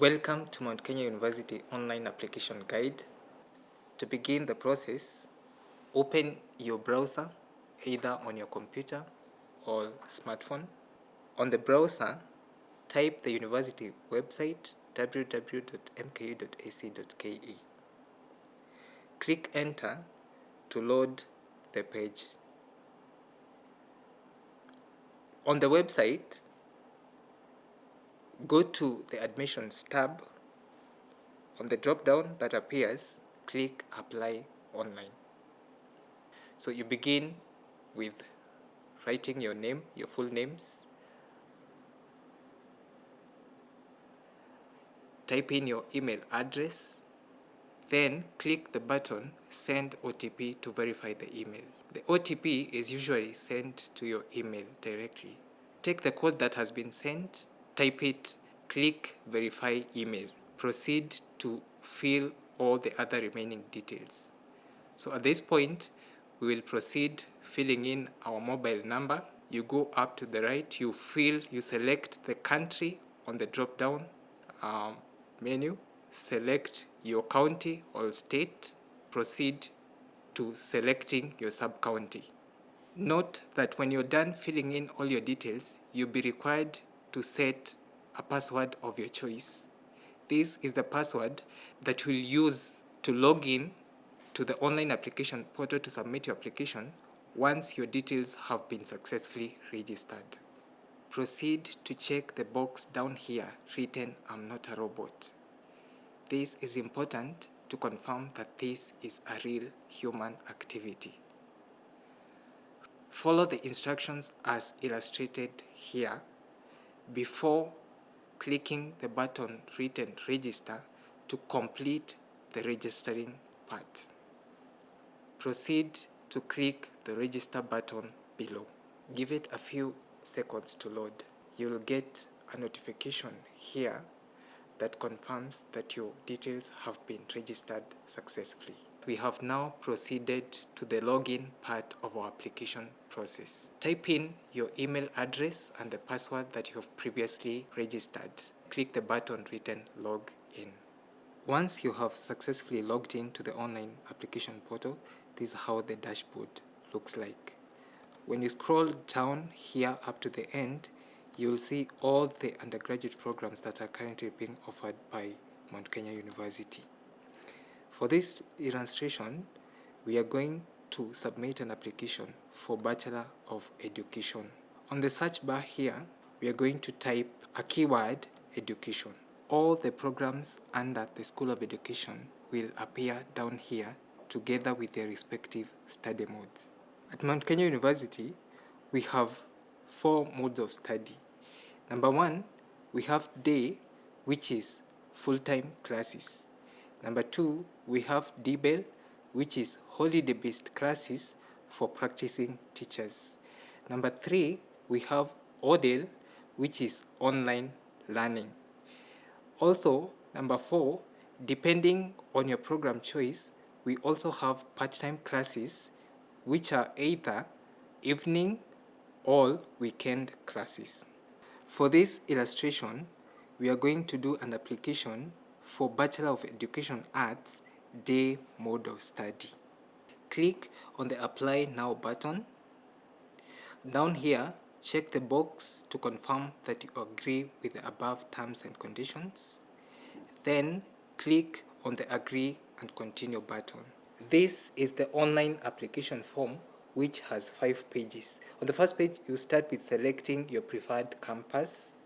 Welcome to Mount Kenya University Online Application Guide. To begin the process, open your browser either on your computer or smartphone. On the browser, type the university website www.mku.ac.ke. Click Enter to load the page. On the website, go to the Admissions tab. On the drop-down that appears, click Apply Online. So you begin with writing your name, your full names. Type in your email address. Then click the button Send OTP to verify the email. The OTP is usually sent to your email directly. Take the code that has been sent, type it, click Verify Email. Proceed to fill all the other remaining details. So at this point, we will proceed filling in our mobile number. You go up to the right, you select the country on the drop-down menu, select your county or state, proceed to selecting your sub-county. Note that when you're done filling in all your details, you'll be required to set a password of your choice. This is the password that we'll use to log in to the online application portal to submit your application once your details have been successfully registered. Proceed to check the box down here written "I'm not a robot." This is important to confirm that this is a real human activity. Follow the instructions as illustrated here before clicking the button written Register to complete the registering part. Proceed to click the Register button below. Give it a few seconds to load. You'll get a notification here that confirms that your details have been registered successfully. We have now proceeded to the login part of our application process. Type in your email address and the password that you have previously registered. Click the button written Log In. Once you have successfully logged in to the online application portal, this is how the dashboard looks like. When you scroll down here up to the end, you'll see all the undergraduate programs that are currently being offered by Mount Kenya University. For this illustration, we are going to submit an application for Bachelor of Education. On the search bar here, we are going to type a keyword, education. All the programs under the School of Education will appear down here together with their respective study modes. At Mount Kenya University, we have 4 modes of study. Number 1, we have day, which is full-time classes. Number 2, we have DBEL, which is holiday-based classes for practicing teachers. Number 3, we have ODEL, which is online learning. Also, number 4, depending on your program choice, we also have part-time classes, which are either evening or weekend classes. For this illustration, we are going to do an application for Bachelor of Education Arts Day Mode of Study. Click on the Apply Now button. Down here, check the box to confirm that you agree with the above terms and conditions. Then click on the Agree and Continue button. This is the online application form, which has 5 pages. On the first page, you start with selecting your preferred campus.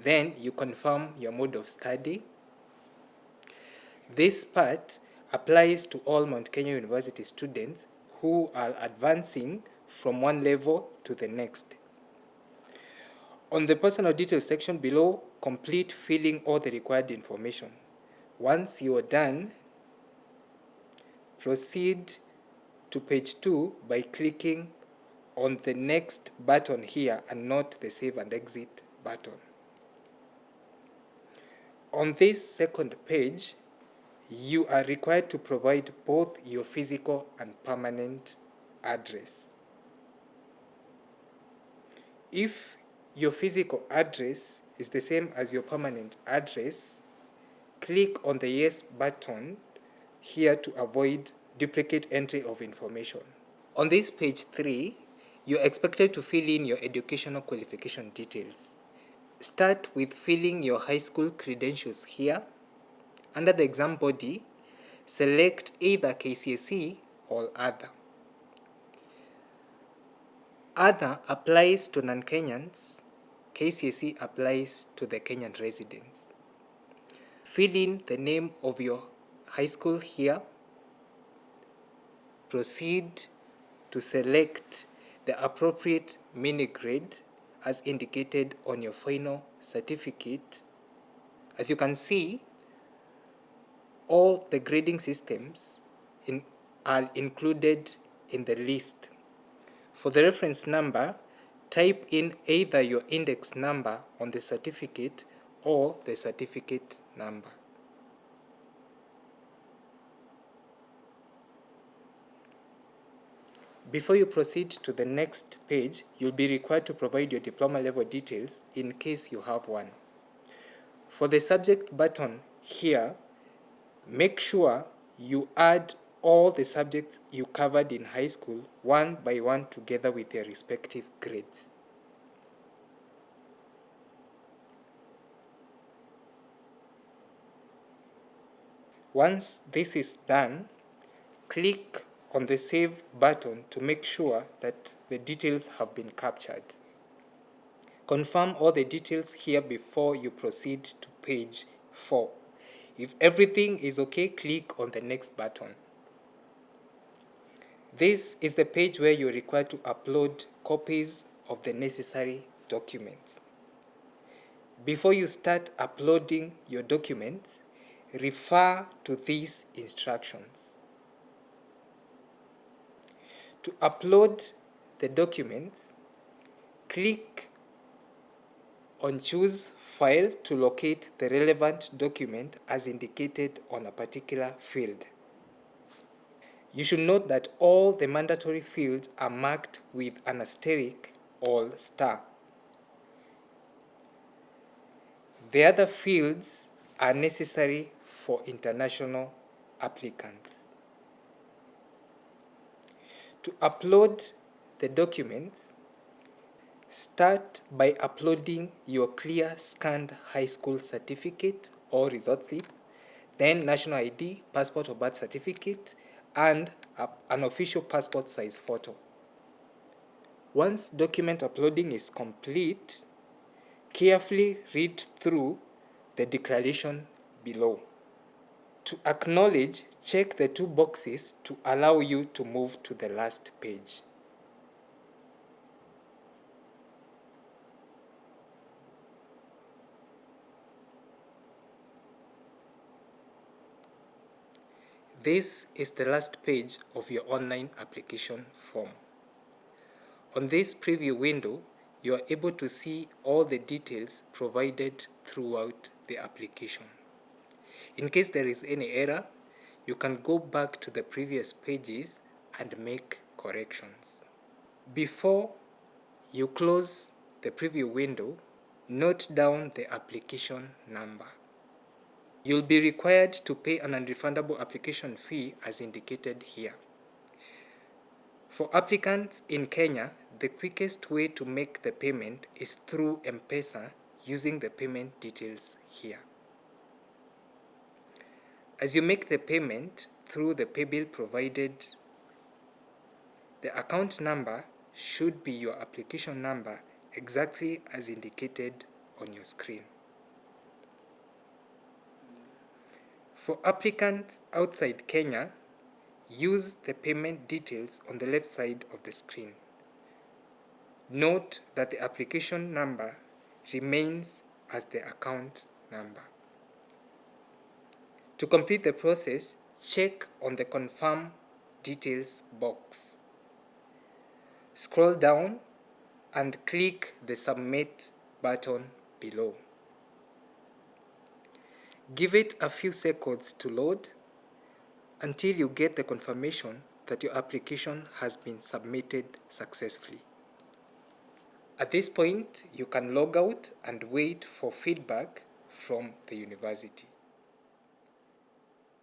Then you confirm your mode of study. This part applies to all Mount Kenya University students who are advancing from one level to the next. On the personal details section below, complete filling all the required information. Once you are done, proceed to page 2 by clicking on the next button here and not the Save and Exit button. On this second page, you are required to provide both your physical and permanent address. If your physical address is the same as your permanent address, click on the Yes button here to avoid duplicate entry of information. On this page 3, you're expected to fill in your educational qualification details. Start with filling your high school credentials here. Under the exam body, select either KCSE or Other. Other applies to non-Kenyans. KCSE applies to the Kenyan residents. Fill in the name of your high school here. Proceed to select the appropriate mini grade as indicated on your final certificate. As you can see, all the grading systems are included in the list. For the reference number, type in either your index number on the certificate or the certificate number. Before you proceed to the next page, you'll be required to provide your diploma level details in case you have one. For the subject button here, make sure you add all the subjects you covered in high school one by one together with their respective grades. Once this is done, click on the Save button to make sure that the details have been captured. Confirm all the details here before you proceed to page 4. If everything is okay, click on the Next button. This is the page where you're required to upload copies of the necessary documents. Before you start uploading your documents, refer to these instructions. To upload the documents, click on Choose File to locate the relevant document as indicated on a particular field. You should note that all the mandatory fields are marked with an asterisk or star. The other fields are necessary for international applicants. To upload the documents, start by uploading your clear scanned high school certificate or result slip, then national ID, passport or birth certificate, and an official passport size photo. Once document uploading is complete, carefully read through the declaration below. To acknowledge, check the 2 boxes to allow you to move to the last page. This is the last page of your online application form. On this preview window, you are able to see all the details provided throughout the application. In case there is any error, you can go back to the previous pages and make corrections. Before you close the preview window, note down the application number. You'll be required to pay an unrefundable application fee as indicated here. For applicants in Kenya, the quickest way to make the payment is through M-Pesa using the payment details here. As you make the payment through the paybill provided, the account number should be your application number exactly as indicated on your screen. For applicants outside Kenya, use the payment details on the left side of the screen. Note that the application number remains as the account number. To complete the process, check on the Confirm Details box. Scroll down and click the Submit button below. Give it a few seconds to load until you get the confirmation that your application has been submitted successfully. At this point, you can log out and wait for feedback from the university.